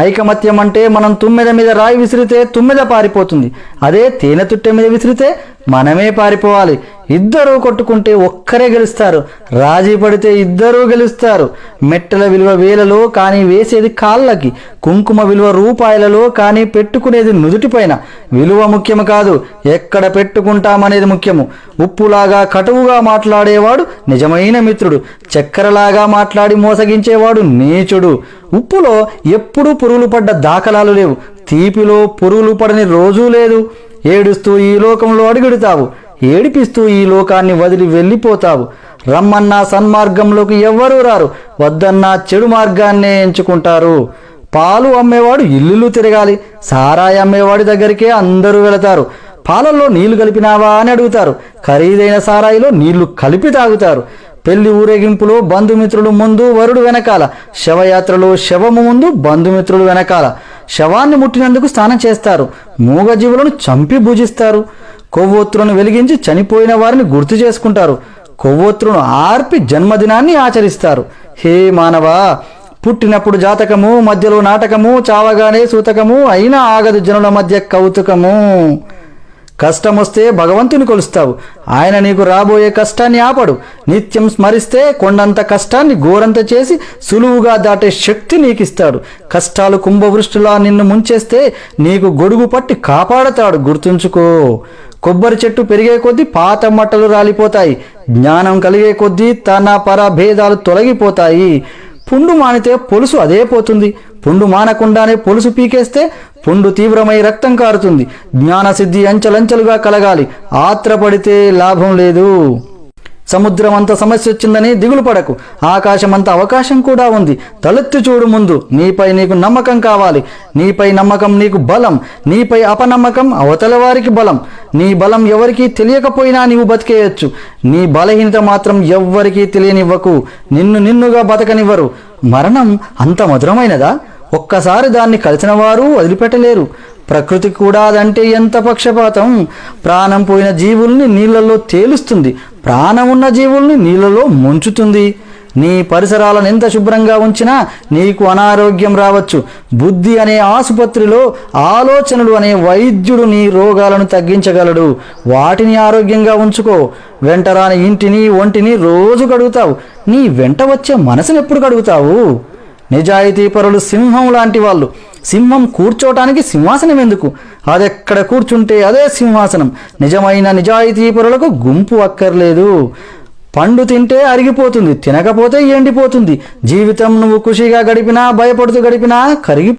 ఐకమత్యం అంటే మనం తుమ్మెద మీద రాయి విసిరితే తుమ్మెద పారిపోతుంది. అదే తేనె తుట్టె మీద విసిరితే మనమే పారిపోవాలి. ఇద్దరూ కొట్టుకుంటే ఒక్కరే గెలుస్తారు. రాజీ పడితే ఇద్దరూ గెలుస్తారు. మెట్టల విలువ వేలలో కానీ వేసేది కాళ్ళకి. కుంకుమ విలువ రూపాయలలో కానీ పెట్టుకునేది నుదుటిపైన. విలువ ముఖ్యము కాదు, ఎక్కడ పెట్టుకుంటామనేది ముఖ్యము. ఉప్పులాగా కటువుగా మాట్లాడేవాడు నిజమైన మిత్రుడు. చక్కెరలాగా మాట్లాడి మోసగించేవాడు నీచుడు. ఉప్పులో ఎప్పుడూ పురుగులు పడ్డ దాఖలాలు లేవు. తీపిలో పురుగులు పడని రోజూ లేదు. ఏడుస్తూ ఈ లోకంలో అడుగెడతావు, ఏడిపిస్తూ ఈ లోకాన్ని వదిలి వెళ్ళిపోతావు. రమ్మన్నా సన్మార్గంలోకి ఎవ్వరూ రారు, వద్దన్నా చెడు మార్గాన్నే ఎంచుకుంటారు. పాలు అమ్మేవాడు ఇల్లులు తిరగాలి, సారాయి అమ్మేవాడి దగ్గరికే అందరూ వెళతారు. పాలల్లో నీళ్లు కలిపినావా అని అడుగుతారు, ఖరీదైన సారాయిలో నీళ్లు కలిపి తాగుతారు. పెళ్లి ఊరేగింపులో బంధుమిత్రులు ముందు, వరుడు వెనకాల. శవయాత్రలో శవము ముందు, బంధుమిత్రులు వెనకాల. శవాన్ని ముట్టినందుకు స్నానం చేస్తారు. మూగజీవులను చంపి భుజిస్తారు. కొవ్వొత్తులను వెలిగించి చనిపోయిన వారిని గుర్తు చేసుకుంటారు. కొవ్వొత్తులను ఆర్పి జన్మదినాన్ని ఆచరిస్తారు. హే మానవా, పుట్టినప్పుడు జాతకము, మధ్యలో నాటకము, చావగానే సూతకము, అయినా ఆగదు జనుల మధ్య కౌతుకము. కష్టమొస్తే భగవంతుని కొలుస్తావు, ఆయన నీకు రాబోయే కష్టాన్ని ఆపడు. నిత్యం స్మరిస్తే కొండంత కష్టాన్ని గోరంత చేసి సులువుగా దాటే శక్తి నీకిస్తాడు. కష్టాలు కుంభవృష్టిలా నిన్ను ముంచేస్తే నీకు గొడుగు పట్టి కాపాడతాడు, గుర్తుంచుకో. కొబ్బరి చెట్టు పెరిగే కొద్దీ పాత మట్టలు రాలిపోతాయి. జ్ఞానం కలిగే కొద్దీ తన పర భేదాలు తొలగిపోతాయి. పుండు మానితే పొలుసు అదే పోతుంది. పుండు మానకుండానే పొలుసు పీకేస్తే పుండు తీవ్రమై రక్తం కారుతుంది. జ్ఞానసిద్ధి అంచెలంచెలుగా కలగాలి, ఆత్రపడితే లాభం లేదు. సముద్రం అంత సమస్య వచ్చిందని దిగులు పడకు, ఆకాశమంత అవకాశం కూడా ఉంది. తలెత్తి చూడు ముందు. నీపై నీకు నమ్మకం కావాలి. నీపై నమ్మకం నీకు బలం, నీపై అపనమ్మకం అవతల వారికి బలం. నీ బలం ఎవరికీ తెలియకపోయినా నీవు బతికేయచ్చు. నీ బలహీనత మాత్రం ఎవ్వరికీ తెలియనివ్వకు. నిన్నుగా బతకనివ్వరు. మరణం అంత మధురమైనదా? ఒక్కసారి దాన్ని కలిసిన వారు వదిలిపెట్టలేరు. ప్రకృతి కూడా అదంటే ఎంత పక్షపాతం. ప్రాణం పోయిన జీవుల్ని నీళ్లలో తేలుస్తుంది, ప్రాణం ఉన్న జీవుల్ని నీళ్లలో ముంచుతుంది. నీ పరిసరాలను ఎంత శుభ్రంగా ఉంచినా నీకు అనారోగ్యం రావచ్చు. బుద్ధి అనే ఆసుపత్రిలో ఆలోచనలు అనే వైద్యుడు నీ రోగాలను తగ్గించగలడు. వాటిని ఆరోగ్యంగా ఉంచుకో. వెంటరాని ఇంటిని ఒంటిని రోజు కడుగుతావు, నీ వెంట వచ్చే మనసును ఎప్పుడు కడుగుతావు? నిజాయితీ పరులు సింహం లాంటి వాళ్ళు. సింహం కూర్చోటానికి సింహాసనం ఎందుకు? అదెక్కడ కూర్చుంటే అదే సింహాసనం. నిజమైన నిజాయితీ పరులకు గుంపు అక్కర్లేదు. పండు తింటే అరిగిపోతుంది, తినకపోతే ఎండిపోతుంది. జీవితం నువ్వు ఖుషిగా గడిపినా, భయపడుతూ గడిపినా కరిగి